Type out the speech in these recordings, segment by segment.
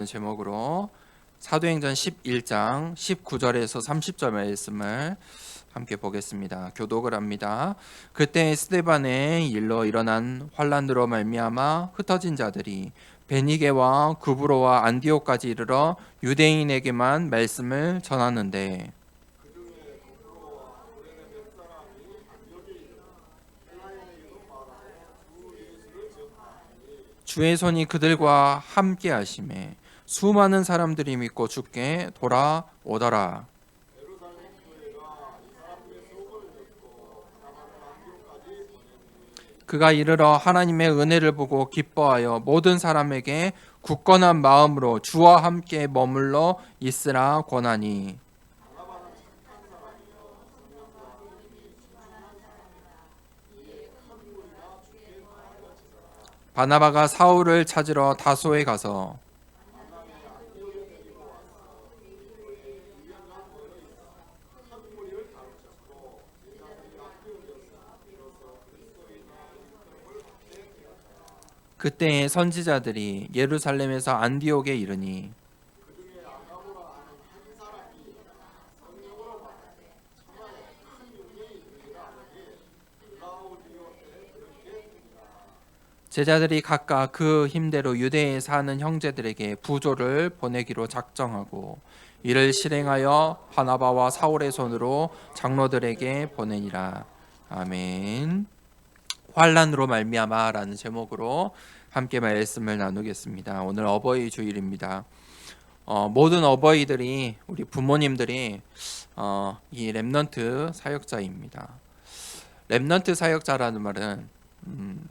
제목으로 사도행전 11장 19절에서 30절 말씀을 함께 보겠습니다. 교독을 합니다. 그때 스데반의 일로 일어난 환란으로 말미암아 흩어진 자들이 베니게와 구브로와 안디옥까지 이르러 유대인에게만 말씀을 전하는데 주의 손이 그들과 함께 하심에 수많은 사람들이 믿고 주께 돌아오더라. 그가 이르러 하나님의 은혜를 보고 기뻐하여 모든 사람에게 굳건한 마음으로 주와 함께 머물러 있으라 권하니 바나바가 사울을 찾으러 다소에 가서 그때의 선지자들이 예루살렘에서 안디옥에 이르니 제자들이 각각 그 힘대로 유대에 사는 형제들에게 부조를 보내기로 작정하고 이를 실행하여 바나바와 사울의 손으로 장로들에게 보내니라. 아멘. 환란으로 말미암아라는 제목으로 함께 말씀을 나누겠습니다. 오늘 어버이 주일입니다. 모든 어버이들이 우리 부모님들이 이 렘넌트 사역자입니다. 렘넌트 사역자라는 말은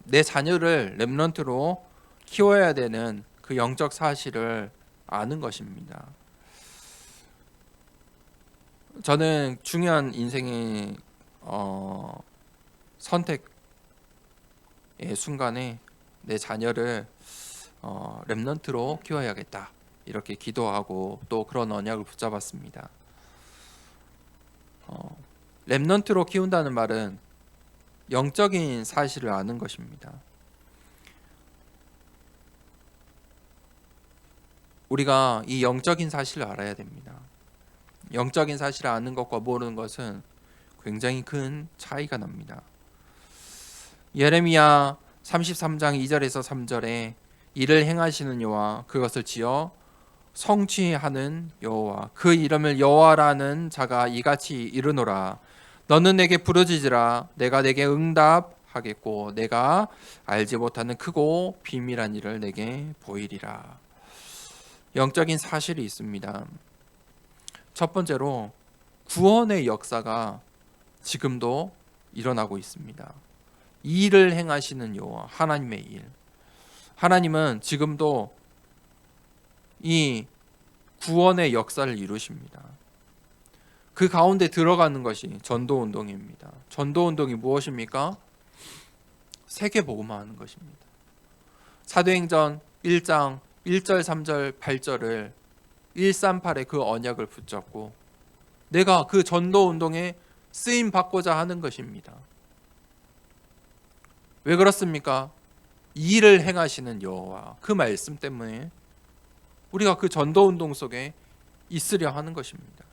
내 자녀를 렘넌트로 키워야 되는 그 영적 사실을 아는 것입니다. 저는 중요한 인생의 선택의 순간에 내 자녀를 렘넌트로 키워야겠다 이렇게 기도하고 또 그런 언약을 붙잡았습니다. 렘넌트로 키운다는 말은 영적인 사실을 아는 것입니다. 우리가 이 영적인 사실을 알아야 됩니다. 영적인 사실을 아는 것과 모르는 것은 굉장히 큰 차이가 납니다. 예레미야 33장 2절에서 3절에 이를 행하시는 여호와 그것을 지어 성취하는 여호와 그 이름을 여호와라는 자가 이같이 이르노라. 너는 내게 부르짖으라. 내가 내게 응답하겠고 내가 알지 못하는 크고 비밀한 일을 내게 보이리라. 영적인 사실이 있습니다. 첫 번째로 구원의 역사가 지금도 일어나고 있습니다. 이 일을 행하시는 여호와 하나님의 일. 하나님은 지금도 이 구원의 역사를 이루십니다. 그 가운데 들어가는 것이 전도운동입니다. 전도운동이 무엇입니까? 세계복음화하는 것입니다. 사도행전 1장 1절 3절 8절을 138의 그 언약을 붙잡고 내가 그 전도운동에 쓰임 받고자 하는 것입니다. 왜 그렇습니까? 이 일을 행하시는 여호와 그 말씀 때문에 우리가 그 전도운동 속에 있으려 하는 것입니다.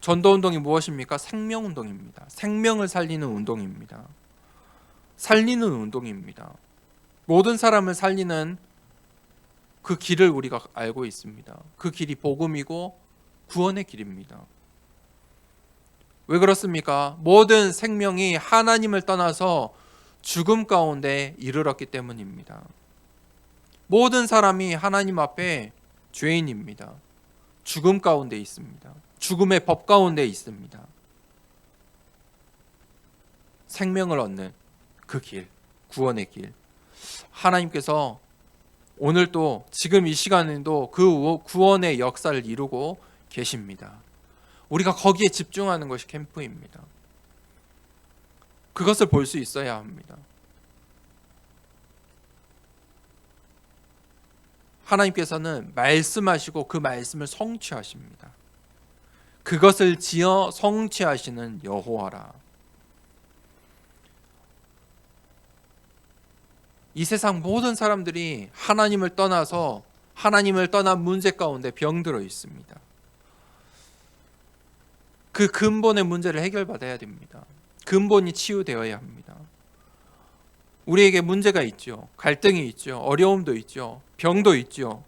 전도운동이 무엇입니까? 생명운동입니다. 생명을 살리는 운동입니다. 살리는 운동입니다. 모든 사람을 살리는 그 길을 우리가 알고 있습니다. 그 길이 복음이고 구원의 길입니다. 왜 그렇습니까? 모든 생명이 하나님을 떠나서 죽음 가운데 이르렀기 때문입니다. 모든 사람이 하나님 앞에 죄인입니다. 죽음 가운데 있습니다. 죽음의 법 가운데 있습니다. 생명을 얻는 그 길, 구원의 길. 하나님께서 오늘도 지금 이 시간에도 그 구원의 역사를 이루고 계십니다. 우리가 거기에 집중하는 것이 캠프입니다. 그것을 볼 수 있어야 합니다. 하나님께서는 말씀하시고 그 말씀을 성취하십니다. 그것을 지어 성취하시는 여호와라. 이 세상 모든 사람들이 하나님을 떠나서 하나님을 떠난 문제 가운데 병들어 있습니다. 그 근본의 문제를 해결받아야 됩니다. 근본이 치유되어야 합니다. 우리에게 문제가 있죠. 갈등이 있죠. 어려움도 있죠. 병도 있죠.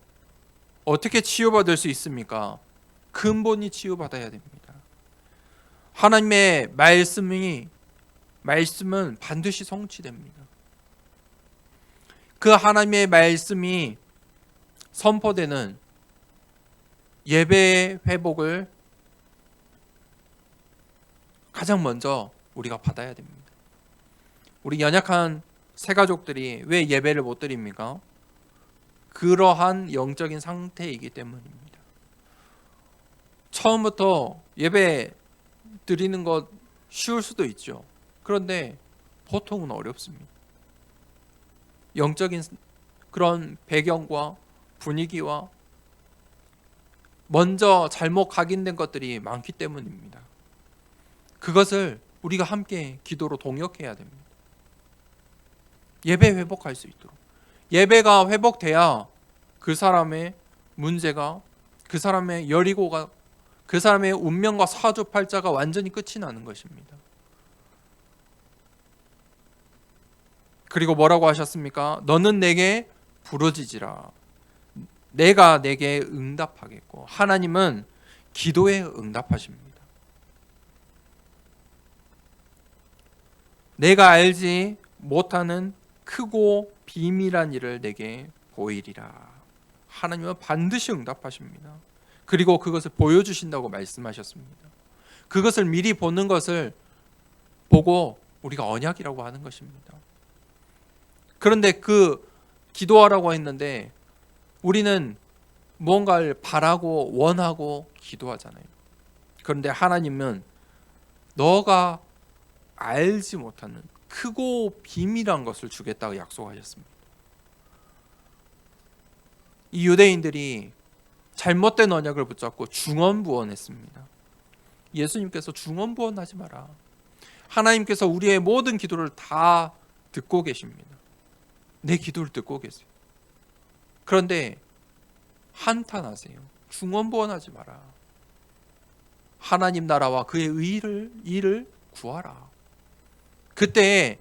어떻게 치유받을 수 있습니까? 근본이 치유받아야 됩니다. 하나님의 말씀은 반드시 성취됩니다. 그 하나님의 말씀이 선포되는 예배의 회복을 가장 먼저 우리가 받아야 됩니다. 우리 연약한 새가족들이 왜 예배를 못 드립니까? 그러한 영적인 상태이기 때문입니다. 처음부터 예배 드리는 것 쉬울 수도 있죠. 그런데 보통은 어렵습니다. 영적인 그런 배경과 분위기와 먼저 잘못 각인된 것들이 많기 때문입니다. 그것을 우리가 함께 기도로 동역해야 됩니다. 예배 회복할 수 있도록. 예배가 회복돼야 그 사람의 문제가, 그 사람의 여리고가, 그 사람의 운명과 사주팔자가 완전히 끝이 나는 것입니다. 그리고 뭐라고 하셨습니까? 너는 내게 부르짖으라. 내가 내게 응답하겠고. 하나님은 기도에 응답하십니다. 내가 알지 못하는 크고 비밀한 일을 내게 보이리라. 하나님은 반드시 응답하십니다. 그리고 그것을 보여주신다고 말씀하셨습니다. 그것을 미리 보는 것을 보고 우리가 언약이라고 하는 것입니다. 그런데 그 기도하라고 했는데 우리는 무언가를 바라고 원하고 기도하잖아요. 그런데 하나님은 너가 알지 못하는 크고 비밀한 것을 주겠다고 약속하셨습니다. 이 유대인들이 잘못된 언약을 붙잡고 중언부언했습니다. 예수님께서 중언부언하지 마라. 하나님께서 우리의 모든 기도를 다 듣고 계십니다. 내 기도를 듣고 계세요. 그런데 한탄하세요. 중언부언하지 마라. 하나님 나라와 그의 의를 구하라. 그때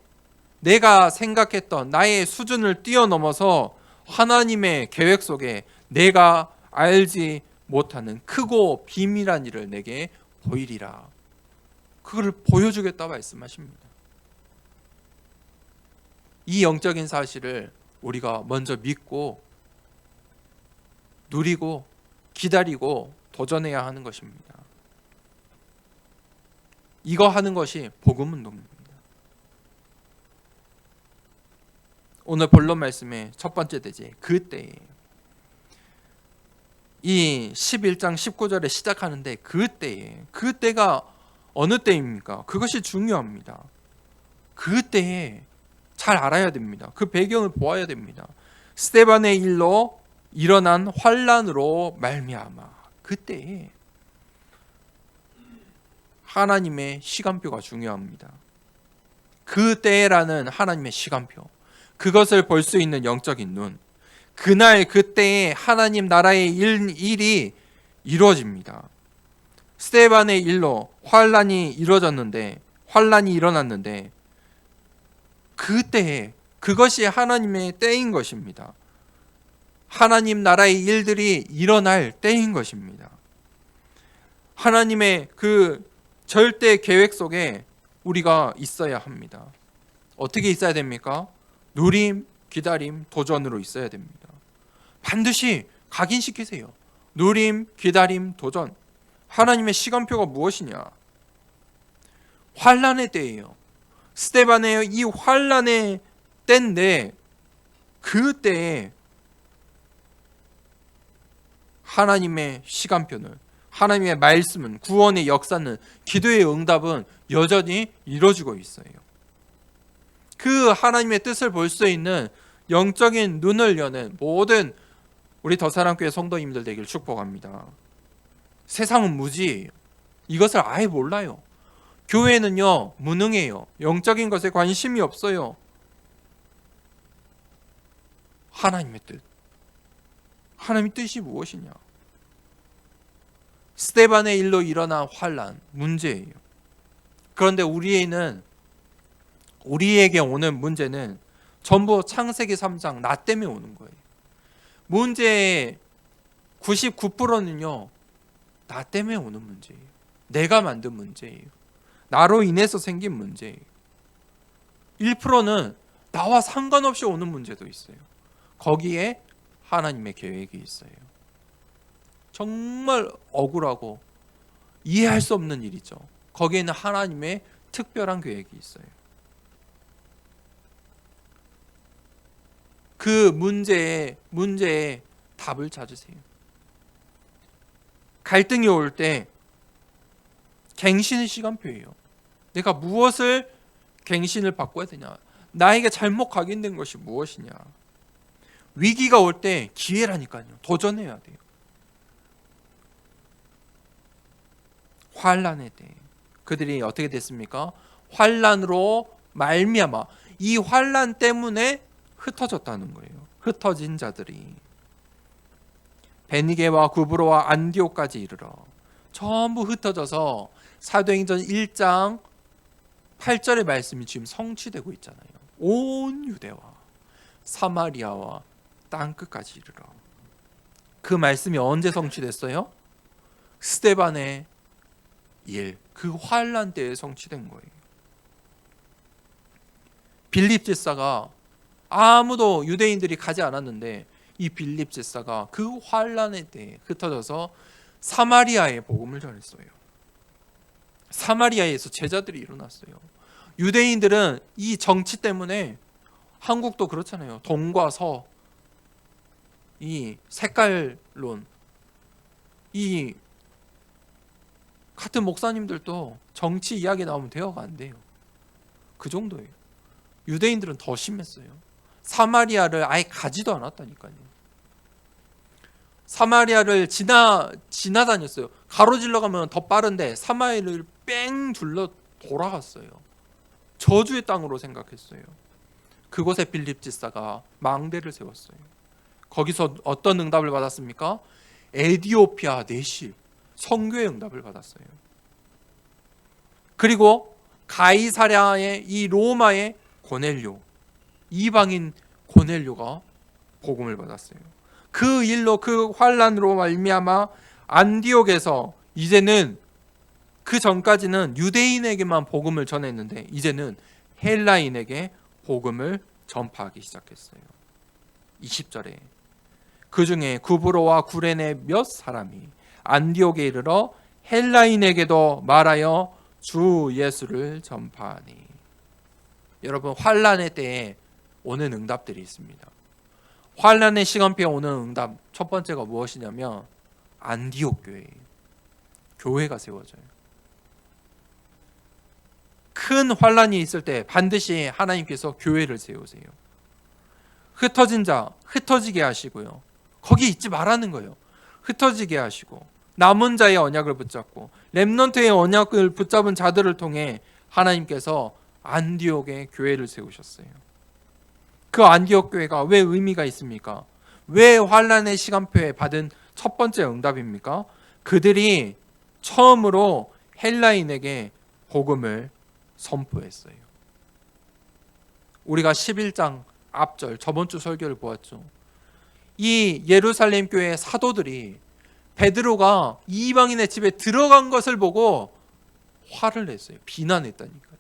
내가 생각했던 나의 수준을 뛰어넘어서 하나님의 계획 속에 내가 알지 못하는 크고 비밀한 일을 내게 보이리라. 그걸 보여주겠다 말씀하십니다. 이 영적인 사실을 우리가 먼저 믿고 누리고 기다리고 도전해야 하는 것입니다. 이거 하는 것이 복음운동입니다. 오늘 본론 말씀의 첫 번째 대제, 그때에 이 11장 19절에 시작하는데 그때가 어느 때입니까? 그것이 중요합니다. 그때에 잘 알아야 됩니다. 그 배경을 보아야 됩니다. 스데반의 일로 일어난 환란으로 말미암아 그때에 하나님의 시간표가 중요합니다. 그때라는 하나님의 시간표, 그것을 볼 수 있는 영적인 눈, 그날 그때에 하나님 나라의 일이 이루어집니다. 스데반의 일로 환란이 일어났는데 그때에 그것이 하나님의 때인 것입니다. 하나님 나라의 일들이 일어날 때인 것입니다. 하나님의 그 절대 계획 속에 우리가 있어야 합니다. 어떻게 있어야 됩니까? 누림, 기다림, 도전으로 있어야 됩니다. 반드시 각인시키세요. 누림, 기다림, 도전. 하나님의 시간표가 무엇이냐? 환란의 때예요. 스데반의 이 환란의 때인데 그때에 하나님의 시간표는, 하나님의 말씀은, 구원의 역사는, 기도의 응답은 여전히 이루어지고 있어요. 그 하나님의 뜻을 볼 수 있는 영적인 눈을 여는 모든 우리 더사랑교회 성도님들 되길 축복합니다. 세상은 무지예요. 이것을 아예 몰라요. 교회는요 무능해요. 영적인 것에 관심이 없어요. 하나님의 뜻, 하나님의 뜻이 무엇이냐? 스데반의 일로 일어난 환난, 문제예요. 그런데 우리에게 오는 문제는 전부 창세기 3장 나 때문에 오는 거예요. 문제의 99%는요 나 때문에 오는 문제예요. 내가 만든 문제예요. 나로 인해서 생긴 문제예요. 1%는 나와 상관없이 오는 문제도 있어요. 거기에 하나님의 계획이 있어요. 정말 억울하고 이해할 수 없는 일이죠. 거기에는 하나님의 특별한 계획이 있어요. 그 문제에 답을 찾으세요. 갈등이 올 때 갱신의 시간표예요. 내가 무엇을 갱신을 바꿔야 되냐? 나에게 잘못 각인된 것이 무엇이냐? 위기가 올 때 기회라니까요. 도전해야 돼요. 환난의 때 그들이 어떻게 됐습니까? 환난으로 말미암아 이 환난 때문에 흩어졌다는 거예요. 흩어진 자들이 베니게와 구브로와 안디옥까지 이르러 전부 흩어져서 사도행전 1장 8절의 말씀이 지금 성취되고 있잖아요. 온 유대와 사마리아와 땅끝까지 이르러. 그 말씀이 언제 성취됐어요? 스데반의 일, 그 환난 때에 성취된 거예요. 빌립 제사가 아무도 유대인들이 가지 않았는데 이 빌립 제사가 그 환난의 때에 흩어져서 사마리아에 복음을 전했어요. 사마리아에서 제자들이 일어났어요. 유대인들은 이 정치 때문에, 한국도 그렇잖아요. 동과 서, 이 색깔론, 이 같은 목사님들도 정치 이야기 나오면 대화가 안 돼요. 그 정도예요. 유대인들은 더 심했어요. 사마리아를 아예 가지도 않았다니까요. 사마리아를 지나다녔어요. 가로질러 가면 더 빠른데 사마리아를 뺑 둘러 돌아갔어요. 저주의 땅으로 생각했어요. 그곳에 빌립 지사가 망대를 세웠어요. 거기서 어떤 응답을 받았습니까? 에디오피아 내실 선교의 응답을 받았어요. 그리고 가이사랴의 이 로마의 고넬료, 이방인 고넬료가 복음을 받았어요. 그 일로, 그 환난으로 말미암아 안디옥에서 이제는, 그 전까지는 유대인에게만 복음을 전했는데 이제는 헬라인에게 복음을 전파하기 시작했어요. 20절에 그 중에 구브로와 구레네 몇 사람이 안디옥에 이르러 헬라인에게도 말하여 주 예수를 전파하니. 여러분, 환난의 때에 오는 응답들이 있습니다. 환난의 시간표에 오는 응답 첫 번째가 무엇이냐면 안디옥 교회예요. 교회가 세워져요. 큰 환난이 있을 때 반드시 하나님께서 교회를 세우세요. 흩어진 자 흩어지게 하시고요. 거기 있지 말라는 거예요. 흩어지게 하시고 남은 자의 언약을 붙잡고 렘넌트의 언약을 붙잡은 자들을 통해 하나님께서 안디옥의 교회를 세우셨어요. 그 안디옥 교회가 왜 의미가 있습니까? 왜 환난의 시간표에 받은 첫 번째 응답입니까? 그들이 처음으로 헬라인에게 복음을 선포했어요. 우리가 11장 앞절 저번 주 설교를 보았죠. 이 예루살렘 교회 사도들이 베드로가 이방인의 집에 들어간 것을 보고 화를 냈어요. 비난했다니까요.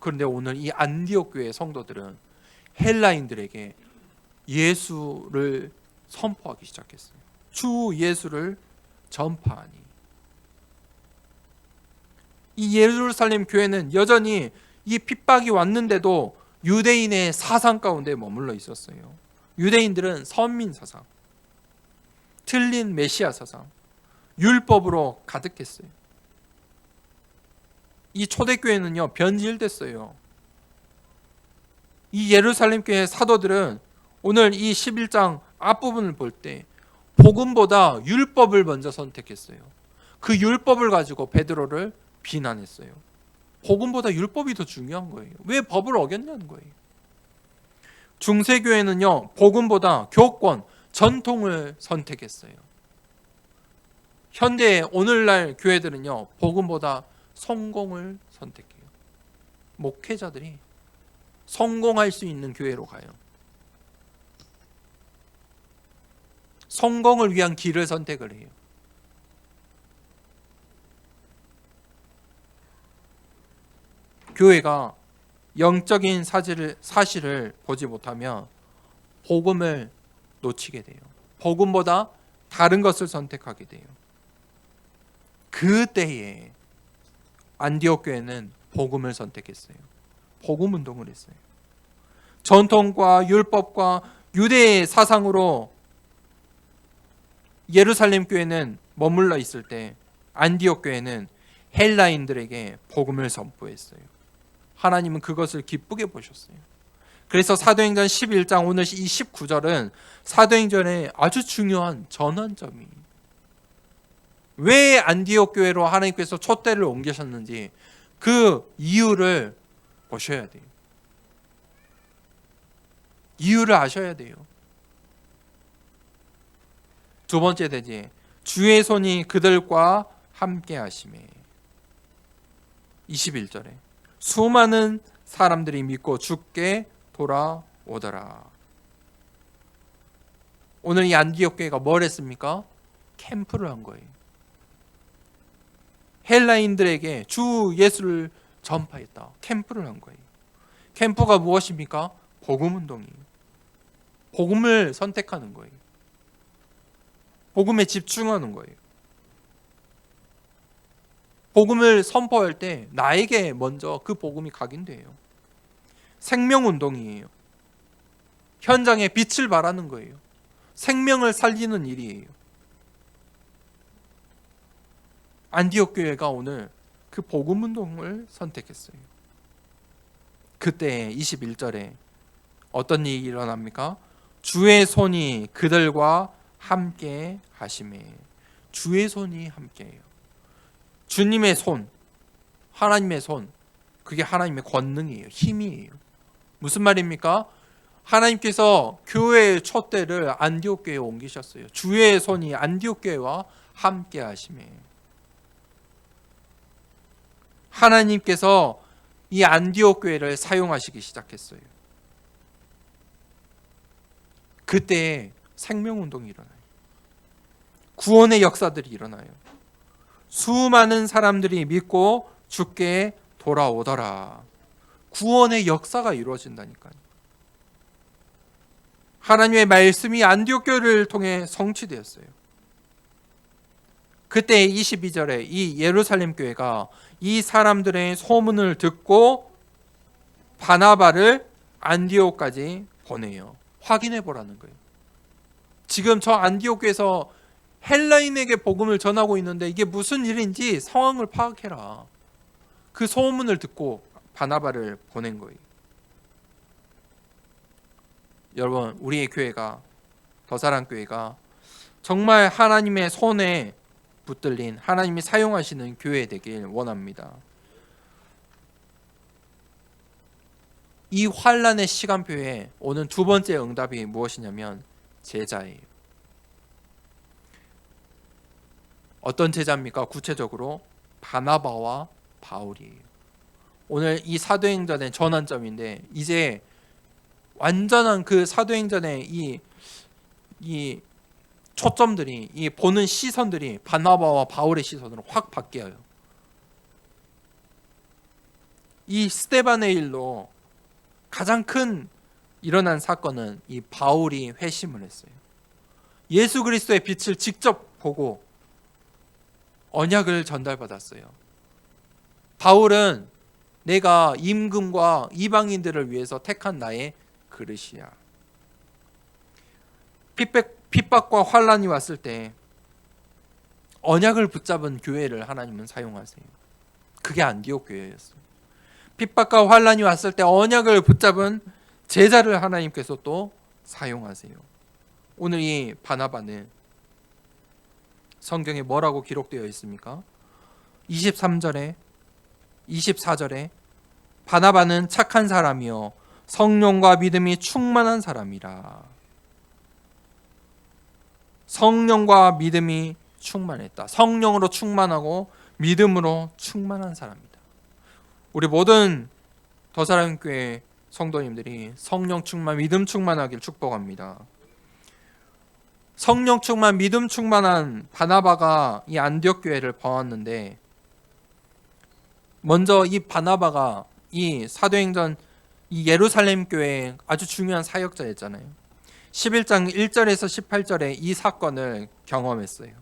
그런데 오늘 이 안디옥 교회 성도들은 헬라인들에게 예수를 선포하기 시작했어요. 주 예수를 전파하니. 이 예루살렘 교회는 여전히 이 핍박이 왔는데도 유대인의 사상 가운데 머물러 있었어요. 유대인들은 선민 사상, 틀린 메시아 사상, 율법으로 가득했어요. 이 초대교회는요 변질됐어요. 이 예루살렘 교회 사도들은 오늘 이 11장 앞부분을 볼 때 복음보다 율법을 먼저 선택했어요. 그 율법을 가지고 베드로를 비난했어요. 복음보다 율법이 더 중요한 거예요. 왜 법을 어겼냐는 거예요. 중세교회는요 복음보다 교권, 전통을 선택했어요. 현대 오늘날 교회들은요, 복음보다 성공을 선택해요. 목회자들이 성공할 수 있는 교회로 가요. 성공을 위한 길을 선택을 해요. 교회가 영적인 사실을 보지 못하면 복음을 놓치게 돼요. 복음보다 다른 것을 선택하게 돼요. 그때에 안디옥 교회는 복음을 선택했어요. 복음 운동을 했어요. 전통과 율법과 유대의 사상으로 예루살렘 교회는 머물러 있을 때 안디옥 교회는 헬라인들에게 복음을 선포했어요. 하나님은 그것을 기쁘게 보셨어요. 그래서 사도행전 11장 오늘 이 19절은 사도행전의 아주 중요한 전환점이에요. 왜 안디옥 교회로 하나님께서 촛대를 옮기셨는지 그 이유를 보셔야 돼요. 이유를 아셔야 돼요. 두 번째 대지, 주의 손이 그들과 함께 하심에. 21절에 수많은 사람들이 믿고 주께 돌아오더라. 오늘 이 안디옥 교회가 뭘 했습니까? 캠프를 한 거예요. 헬라인들에게 주 예수를 전파했다. 캠프를 한 거예요. 캠프가 무엇입니까? 복음 운동이에요. 복음을 선택하는 거예요. 복음에 집중하는 거예요. 복음을 선포할 때 나에게 먼저 그 복음이 각인돼요. 생명운동이에요. 현장에 빛을 발하는 거예요. 생명을 살리는 일이에요. 안디옥 교회가 오늘 그 복음운동을 선택했어요. 그때 21절에 어떤 일이 일어납니까? 주의 손이 그들과 함께 하심에. 주의 손이 함께해요. 주님의 손, 하나님의 손, 그게 하나님의 권능이에요. 힘이에요. 무슨 말입니까? 하나님께서 교회의 촛대를 안디옥 교회에 옮기셨어요. 주의 손이 안디옥 교회와 함께 하심에. 하나님께서 이 안디옥 교회를 사용하시기 시작했어요. 그때 생명운동이 일어나요. 구원의 역사들이 일어나요. 수많은 사람들이 믿고 주께 돌아오더라. 구원의 역사가 이루어진다니까요. 하나님의 말씀이 안디옥 교회를 통해 성취되었어요. 그때 22절에 이 예루살렘 교회가 이 사람들의 소문을 듣고 바나바를 안디옥까지 보내요. 확인해 보라는 거예요. 지금 저 안디옥 교회에서 헬라인에게 복음을 전하고 있는데 이게 무슨 일인지 상황을 파악해라. 그 소문을 듣고 바나바를 보낸 거예요. 여러분, 우리의 교회가, 더사랑교회가 정말 하나님의 손에 붙들린 하나님이 사용하시는 교회 되길 원합니다. 이 환란의 시간표에 오는 두 번째 응답이 무엇이냐면 제자예요. 어떤 제자입니까? 구체적으로 바나바와 바울이에요. 오늘 이 사도행전의 전환점인데 이제 완전한 그 사도행전의 이 초점들이, 이 보는 시선들이 바나바와 바울의 시선으로 확 바뀌어요. 이 스데반의 일로 가장 큰 일어난 사건은 이 바울이 회심을 했어요. 예수 그리스도의 빛을 직접 보고 언약을 전달받았어요. 바울은 내가 임금과 이방인들을 위해서 택한 나의 그릇이야. 핍박과 환란이 왔을 때 언약을 붙잡은 교회를 하나님은 사용하세요. 그게 안디옥 교회였어요. 핍박과 환란이 왔을 때 언약을 붙잡은 제자를 하나님께서 또 사용하세요. 오늘 이 바나바는 성경에 뭐라고 기록되어 있습니까? 23절에 24절에 바나바는 착한 사람이요 성령과 믿음이 충만한 사람이라. 성령과 믿음이 충만했다. 성령으로 충만하고 믿음으로 충만한 사람이다. 우리 모든 더사랑교회 성도님들이 성령 충만, 믿음 충만하길 축복합니다. 성령 충만, 믿음 충만한 바나바가 이 안디옥 교회를 봐왔는데, 먼저 이 바나바가 이 사도행전 이 예루살렘 교회의 아주 중요한 사역자였잖아요. 11장 1절에서 18절에 이 사건을 경험했어요.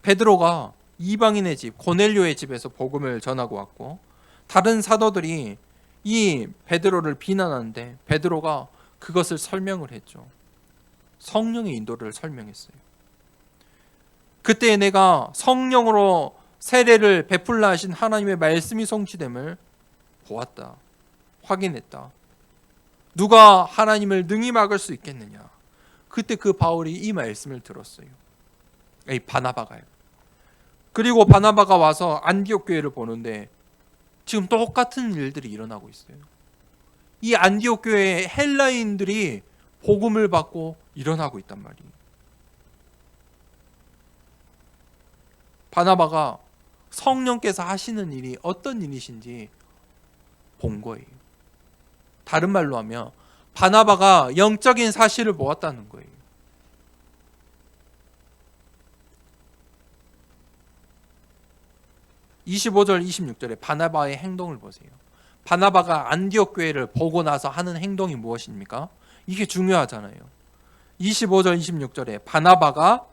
베드로가 이방인의 집, 고넬료의 집에서 복음을 전하고 왔고, 다른 사도들이 이 베드로를 비난하는데 베드로가 그것을 설명을 했죠. 성령의 인도를 설명했어요. 그때 내가 성령으로 세례를 베풀라 하신 하나님의 말씀이 성취됨을 보았다. 확인했다. 누가 하나님을 능히 막을 수 있겠느냐. 그때 그 바울이 이 말씀을 들었어요. 이 바나바가요. 그리고 바나바가 와서 안디옥 교회를 보는데 지금 똑같은 일들이 일어나고 있어요. 이 안디옥 교회의 헬라인들이 복음을 받고 일어나고 있단 말이에요. 바나바가 성령께서 하시는 일이 어떤 일이신지 본 거예요. 다른 말로 하면 바나바가 영적인 사실을 보았다는 거예요. (25절) (26절에) 바나바의 행동을 보세요. 바나바가 안디옥 교회를 보고 나서 하는 행동이 무엇입니까? 이게 중요하잖아요. 25절 26절에 바나바가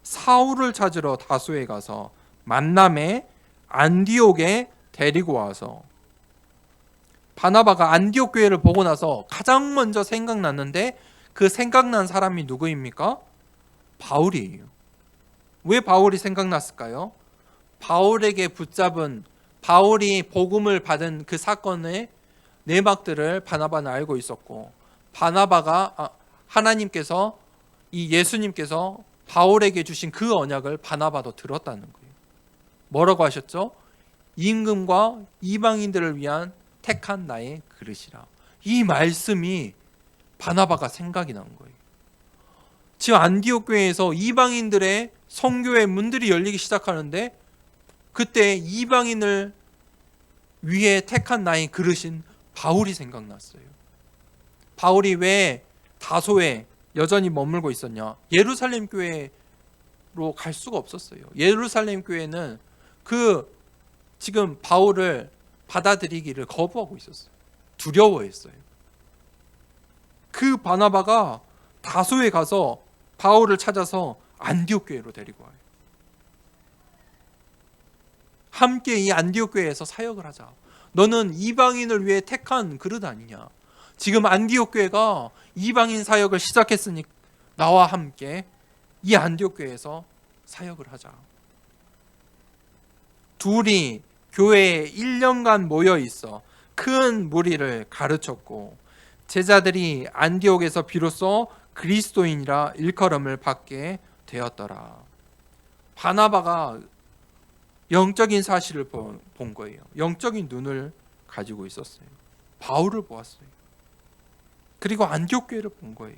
사울을 찾으러 다소에 가서 만남에 안디옥에 데리고 와서, 바나바가 안디옥 교회를 보고 나서 가장 먼저 생각났는데 그 생각난 사람이 누구입니까? 바울이에요. 왜 바울이 생각났을까요? 바울에게 붙잡은, 바울이 복음을 받은 그 사건의 내막들을 바나바는 알고 있었고, 바나바가 하나님께서, 이 예수님께서 바울에게 주신 그 언약을 바나바도 들었다는 거예요. 뭐라고 하셨죠? 임금과 이방인들을 위한 택한 나의 그릇이라. 이 말씀이 바나바가 생각이 난 거예요. 지금 안디옥 교회에서 이방인들의 선교의 문들이 열리기 시작하는데, 그때 이방인을 위해 택한 나의 그릇인 바울이 생각났어요. 바울이 왜 다소에 여전히 머물고 있었냐? 예루살렘 교회로 갈 수가 없었어요. 예루살렘 교회는 지금 바울을 받아들이기를 거부하고 있었어요. 두려워했어요. 그 바나바가 다소에 가서 바울을 찾아서 안디옥 교회로 데리고 와요. 함께 이 안디옥 교회에서 사역을 하자. 너는 이방인을 위해 택한 그릇 아니냐. 지금 안디옥 교회가 이방인 사역을 시작했으니 나와 함께 이 안디옥 교회에서 사역을 하자. 둘이 교회에 1년간 모여 있어 큰 무리를 가르쳤고, 제자들이 안디옥에서 비로소 그리스도인이라 일컬음을 받게 되었더라. 바나바가 영적인 사실을 본 거예요. 영적인 눈을 가지고 있었어요. 바울을 보았어요. 그리고 안디옥 교회를 본 거예요.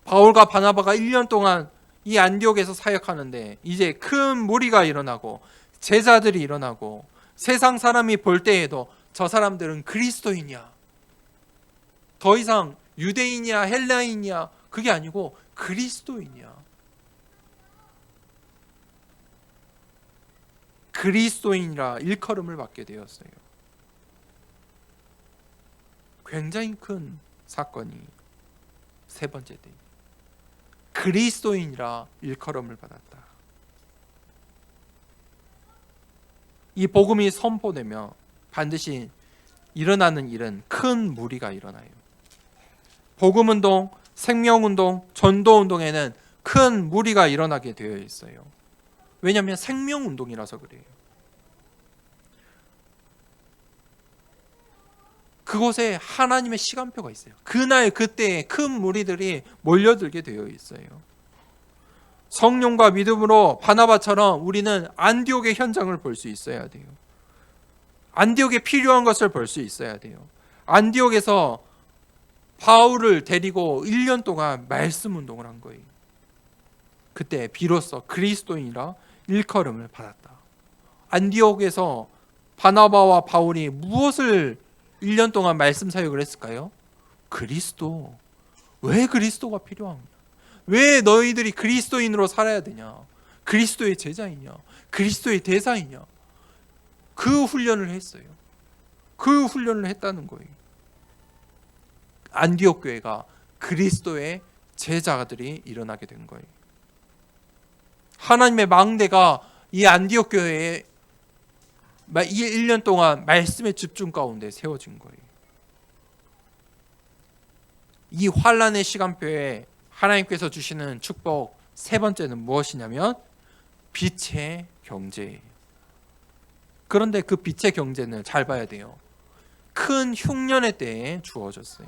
바울과 바나바가 1년 동안 이 안디옥에서 사역하는데 이제 큰 무리가 일어나고 제자들이 일어나고, 세상 사람이 볼 때에도 저 사람들은 그리스도인이야, 더 이상 유대인이야 헬라인이야 그게 아니고 그리스도인이야, 그리스도인이라 일컬음을 받게 되었어요. 굉장히 큰 사건이 세 번째 때 그리스도인이라 일컬음을 받았다. 이 복음이 선포되며 반드시 일어나는 일은 큰 무리가 일어나요. 복음운동, 생명운동, 전도운동에는 큰 무리가 일어나게 되어 있어요. 왜냐하면 생명운동이라서 그래요. 그곳에 하나님의 시간표가 있어요. 그날 그때에 큰 무리들이 몰려들게 되어 있어요. 성령과 믿음으로 바나바처럼 우리는 안디옥의 현장을 볼 수 있어야 돼요. 안디옥에 필요한 것을 볼 수 있어야 돼요. 안디옥에서 바울을 데리고 1년 동안 말씀 운동을 한 거예요. 그때 비로소 그리스도인이라 일컬음을 받았다. 안디옥에서 바나바와 바울이 무엇을 1년 동안 말씀 사역을 했을까요? 그리스도. 왜 그리스도가 필요하냐? 왜 너희들이 그리스도인으로 살아야 되냐? 그리스도의 제자이냐? 그리스도의 대사이냐? 그 훈련을 했어요. 그 훈련을 했다는 거예요. 안디옥 교회가 그리스도의 제자들이 일어나게 된 거예요. 하나님의 망대가 이 안디옥 교회에 이 1년 동안 말씀의 집중 가운데 세워진 거예요. 이 환란의 시간표에 하나님께서 주시는 축복 세 번째는 무엇이냐면 빛의 경제예요. 그런데 그 빛의 경제는 잘 봐야 돼요. 큰 흉년의 때에 주어졌어요.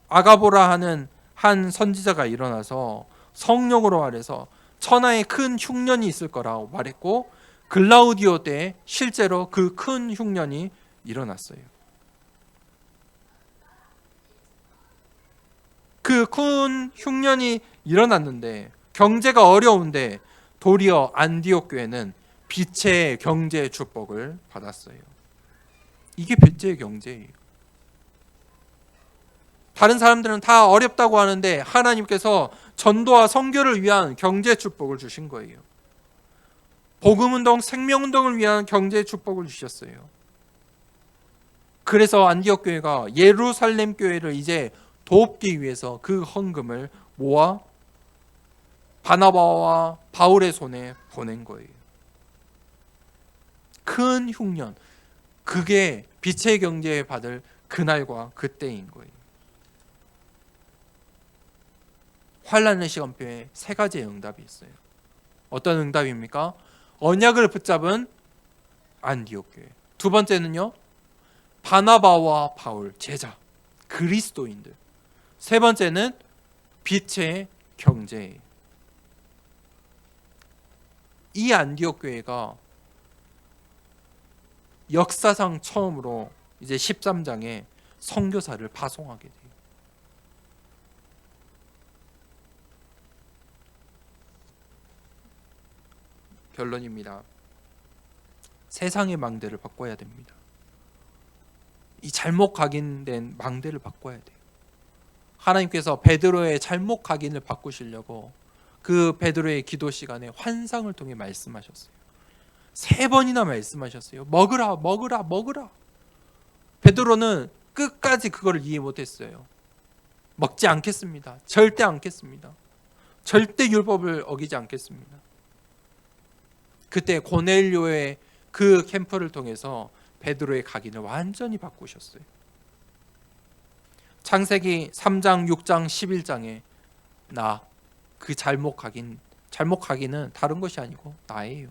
아가보라 하는 한 선지자가 일어나서 성령으로 말해서 천하에 큰 흉년이 있을 거라고 말했고, 글라우디오 때 실제로 그 큰 흉년이 일어났어요. 그 큰 흉년이 일어났는데 경제가 어려운데 도리어 안디옥 교회는 빛의 경제 축복을 받았어요. 이게 빛의 경제예요. 다른 사람들은 다 어렵다고 하는데 하나님께서 전도와 선교를 위한 경제 축복을 주신 거예요. 복음운동, 생명운동을 위한 경제 축복을 주셨어요. 그래서 안디옥 교회가 예루살렘 교회를 이제 돕기 위해서 그 헌금을 모아 바나바와 바울의 손에 보낸 거예요. 큰 흉년, 그게 빛의 경제에 받을 그날과 그때인 거예요. 환란의 시간표에 세 가지의 응답이 있어요. 어떤 응답입니까? 언약을 붙잡은 안디옥 교회. 두 번째는요, 바나바와 바울, 제자, 그리스도인들. 세 번째는 빛의 경제예요. 이 안디옥 교회가 역사상 처음으로 이제 13장에 선교사를 파송하게 돼요. 결론입니다. 세상의 망대를 바꿔야 됩니다. 이 잘못 각인된 망대를 바꿔야 돼요. 하나님께서 베드로의 잘못 각인을 바꾸시려고 그 베드로의 기도 시간에 환상을 통해 말씀하셨어요. 3번이나 말씀하셨어요. 먹으라, 먹으라, 먹으라. 베드로는 끝까지 그걸 이해 못했어요. 먹지 않겠습니다. 절대 않겠습니다. 절대 율법을 어기지 않겠습니다. 그때 고넬료의 그 캠프를 통해서 베드로의 각인을 완전히 바꾸셨어요. 창세기 3장, 6장, 11장에 나, 그 잘못 각인은 다른 것이 아니고 나예요.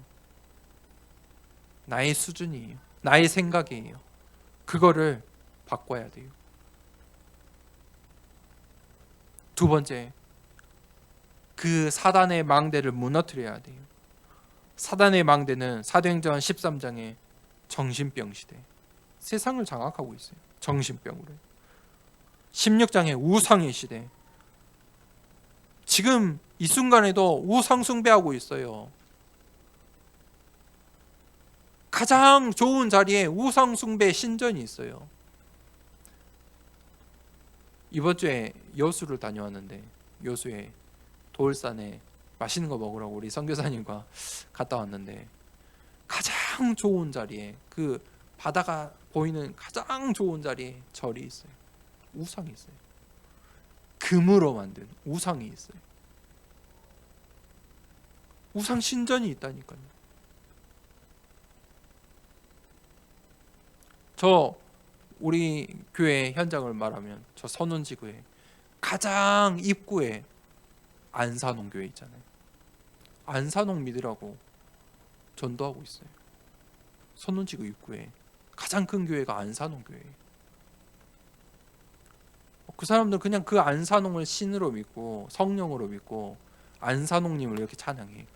나의 수준이에요. 나의 생각이에요. 그거를 바꿔야 돼요. 두 번째, 그 사단의 망대를 무너뜨려야 돼요. 사단의 망대는 사도행전 13장에 정신병 시대, 세상을 장악하고 있어요. 정신병으로. 16장에 우상의 시대, 지금 이 순간에도 우상 숭배하고 있어요. 가장 좋은 자리에 우상 숭배 신전이 있어요. 이번 주에 여수를 다녀왔는데 여수에 돌산에 맛있는 거 먹으라고 우리 선교사님과 갔다 왔는데 가장 좋은 자리에, 그 바다가 보이는 가장 좋은 자리에 절이 있어요. 우상이 있어요. 금으로 만든 우상이 있어요. 우상 신전이 있다니까요. 저 우리 교회 현장을 말하면 저 선운지구에 가장 입구에 안산홍 교회 있잖아요. 안산홍 믿으라고 전도하고 있어요. 선운지구 입구에 가장 큰 교회가 안산홍 교회예요. 그 사람들은 그냥 그 안산홍을 신으로 믿고 성령으로 믿고 안산홍님을 이렇게 찬양해.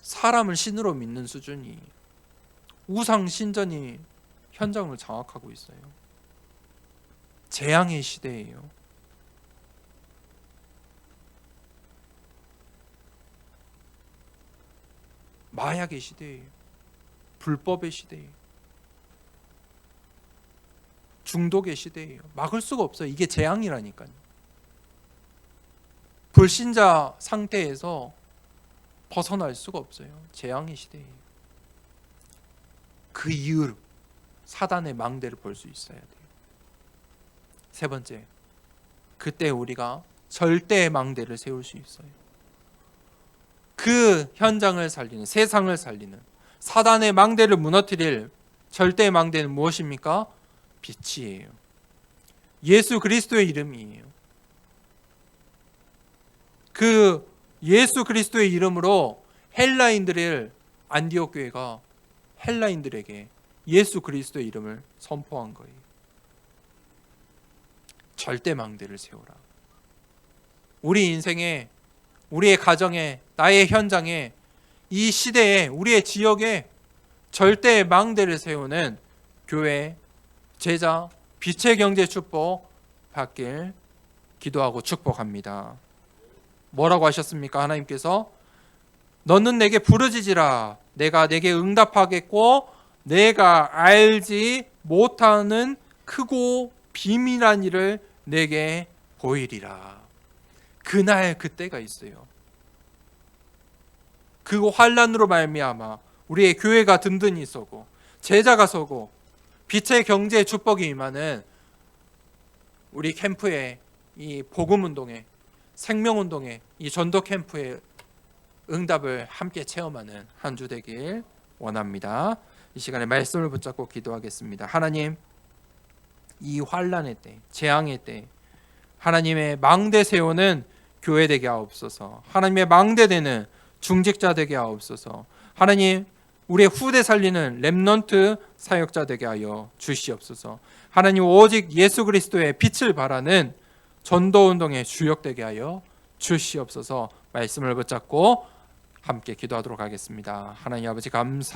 사람을 신으로 믿는 수준이, 우상 신전이 현장을 장악하고 있어요. 재앙의 시대예요. 마약의 시대예요. 불법의 시대예요. 중독의 시대예요. 막을 수가 없어요. 이게 재앙이라니까요. 불신자 상태에서 벗어날 수가 없어요. 재앙의 시대예요. 그 이유로 사단의 망대를 볼 수 있어야 돼요. 세 번째, 그때 우리가 절대의 망대를 세울 수 있어요. 그 현장을 살리는, 세상을 살리는 사단의 망대를 무너뜨릴 절대의 망대는 무엇입니까? 빛이에요. 예수 그리스도의 이름이에요. 그 예수 그리스도의 이름으로 헬라인들을 안디옥 교회가 헬라인들에게 예수 그리스도의 이름을 선포한 거예요. 절대 망대를 세우라. 우리 인생에, 우리의 가정에, 나의 현장에, 이 시대에, 우리의 지역에 절대 망대를 세우는 교회, 제자, 빛의 경제 축복 받길 기도하고 축복합니다. 뭐라고 하셨습니까? 하나님께서 너는 내게 부르짖으라. 내가 내게 응답하겠고 내가 알지 못하는 크고 비밀한 일을 내게 보이리라. 그날 그때가 있어요. 그 환난으로 말미암아 우리의 교회가 든든히 서고 제자가 서고 빛의 경제의 축복이 임하는 우리 캠프의 이 복음운동에, 생명운동에, 이 전도 캠프의 응답을 함께 체험하는 한 주 되길 원합니다. 이 시간에 말씀을 붙잡고 기도하겠습니다. 하나님, 이 환난의 때, 재앙의 때 하나님의 망대 세우는 교회 되게 하옵소서. 하나님의 망대 되는 중직자 되게 하옵소서. 하나님, 우리의 후대 살리는 렘넌트 사역자 되게 하여 주시옵소서. 하나님, 오직 예수 그리스도의 빛을 바라는 전도운동의 주역 되게 하여 주시옵소서. 말씀을 붙잡고 함께 기도하도록 하겠습니다. 하나님 아버지 감사